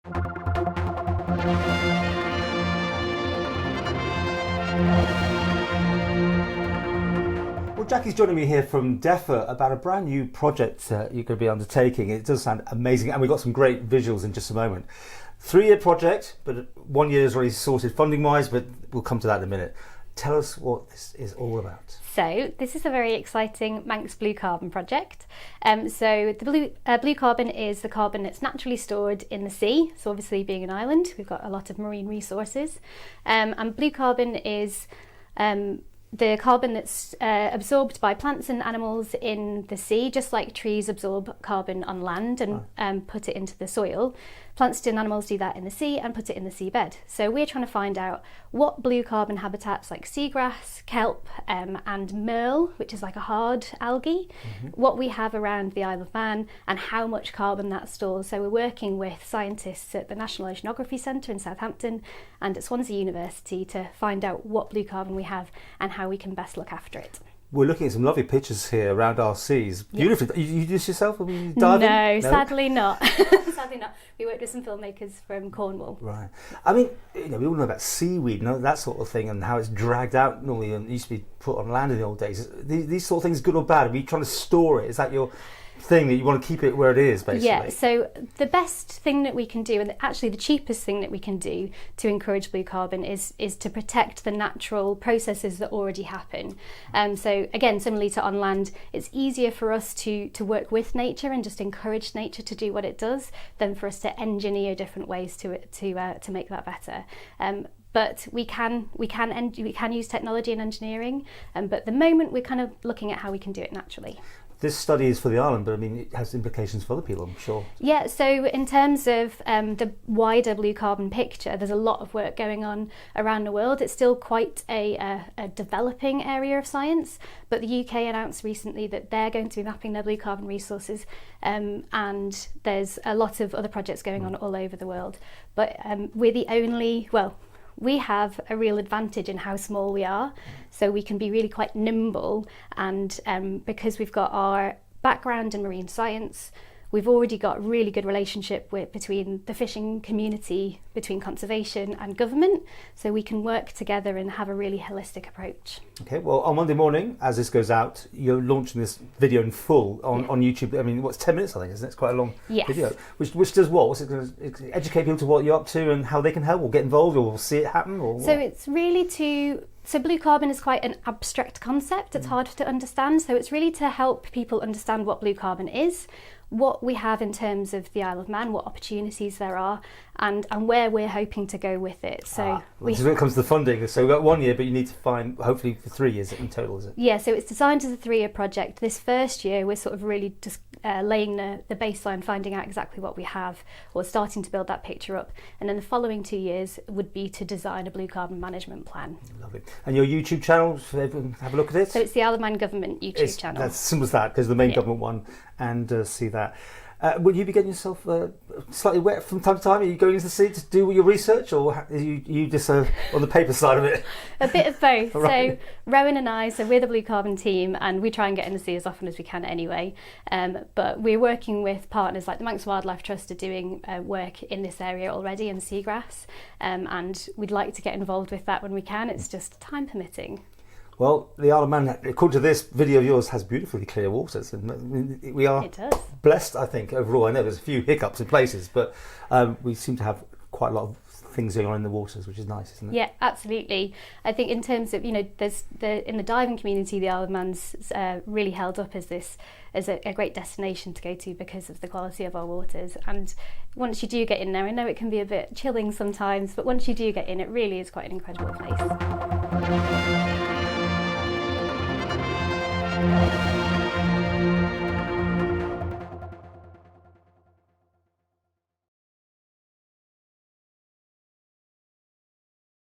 Well, Jacqui's joining me here from DEFA about a brand new project you're going to be undertaking. It does sound amazing, and we've got some great visuals in just a moment. 3-year project, but 1 year is already sorted funding-wise, but we'll come to that in a minute. Tell us what this is all about. So this is a very exciting Manx blue carbon project. So the blue carbon is the carbon that's naturally stored in the sea. So obviously being an island, we've got a lot of marine resources. And blue carbon is the carbon that's absorbed by plants and animals in the sea, just like trees absorb carbon on land and put it into the soil. Plants and animals do that in the sea and put it in the seabed. So we're trying to find out what blue carbon habitats like seagrass, kelp and merle, which is like a hard algae, what we have around the Isle of Man and how much carbon that stores. So we're working with scientists at the National Oceanography Centre in Southampton and at Swansea University to find out what blue carbon we have and how we can best look after it. We're looking at some lovely pictures here around our seas. Beautifully. You do this yourself? Are you diving? No, sadly not. Sadly not. We worked with some filmmakers from Cornwall. Right. I mean, we all know about seaweed and that sort of thing and how it's dragged out normally and used to be put on land in the old days. These sort of things, good or bad? Are you trying to store it? Is that your thing that you want to keep it where it is, basically? Yeah, so the best thing that we can do, and actually the cheapest thing that we can do to encourage blue carbon is to protect the natural processes that already happen. So again, similarly to on land, it's easier for us to work with nature and just encourage nature to do what it does than for us to engineer different ways to make that better. But we can use technology and engineering, but at the moment we're kind of looking at how we can do it naturally. This study is for the island, but I mean, it has implications for other people, I'm sure. Yeah, so in terms of the wider blue carbon picture, there's a lot of work going on around the world. It's still quite a developing area of science, but the UK announced recently that they're going to be mapping their blue carbon resources, and there's a lot of other projects going on all over the world. But we're the only, we have a real advantage in how small we are, so we can be really quite nimble, and because we've got our background in marine science, we've already got a really good relationship between the fishing community, between conservation and government, so we can work together and have a really holistic approach. Okay, well, on Monday morning, as this goes out, you're launching this video in full on YouTube. I mean, what's 10 minutes, I think, isn't it? It's quite a long video. Which does what? What's it going to educate people to what you're up to and how they can help or get involved or see it happen? Or so it's really So blue carbon is quite an abstract concept. It's hard to understand. So it's really to help people understand what blue carbon is, what we have in terms of the Isle of Man, what opportunities there are, and where we're hoping to go with it. So when it comes to the funding, so we've got 1 year, but you need to find hopefully for 3 years in total, is it? Yeah, so it's designed as a 3-year project. This first year we're sort of really just laying the baseline, finding out exactly what we have, or starting to build that picture up, and then the following 2 years would be to design a blue carbon management plan. Lovely. And your YouTube channel, so everyone have a look at it? So it's the Isle of Man Government YouTube channel. That's as simple as that, because the main government one, and see that. Will you be getting yourself slightly wet from time to time? Are you going into the sea to do your research, or are you just on the paper side of it? A bit of both. Right. So Rowan and I, we're the Blue Carbon team, and we try and get in the sea as often as we can anyway. But we're working with partners like the Manx Wildlife Trust are doing work in this area already in seagrass, and we'd like to get involved with that when we can. It's just time permitting. Well, the Isle of Man, according to this video of yours, has beautifully clear waters, and we are blessed, I think, overall. I know there's a few hiccups in places, but we seem to have quite a lot of things going on in the waters, which is nice, isn't it? Yeah, absolutely. I think in terms of, there's in the diving community, the Isle of Man's really held up as a great destination to go to because of the quality of our waters. And once you do get in there, I know it can be a bit chilling sometimes, but once you do get in, it really is quite an incredible place.